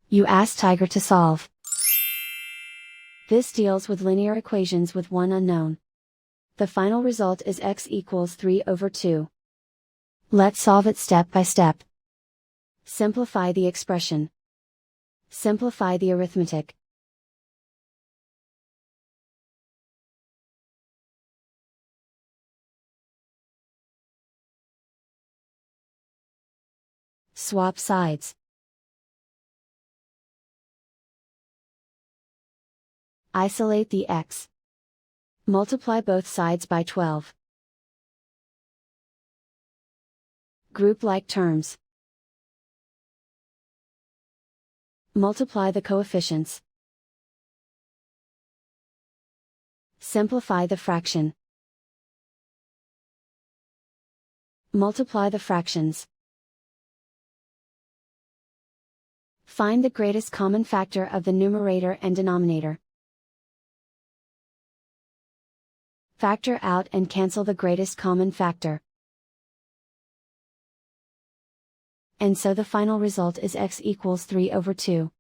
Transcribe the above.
You ask Tiger to solve. This deals with linear equations with one unknown. The final result is x equals 3 over 2. Let's solve it step by step. Simplify the expression. Simplify the arithmetic. Swap sides. Isolate the x. Multiply both sides by 12. Group like terms. Multiply the coefficients. Simplify the fraction. Multiply the fractions. Find the greatest common factor of the numerator and denominator. Factor out and cancel the greatest common factor. And so the final result is x equals 3 over 2.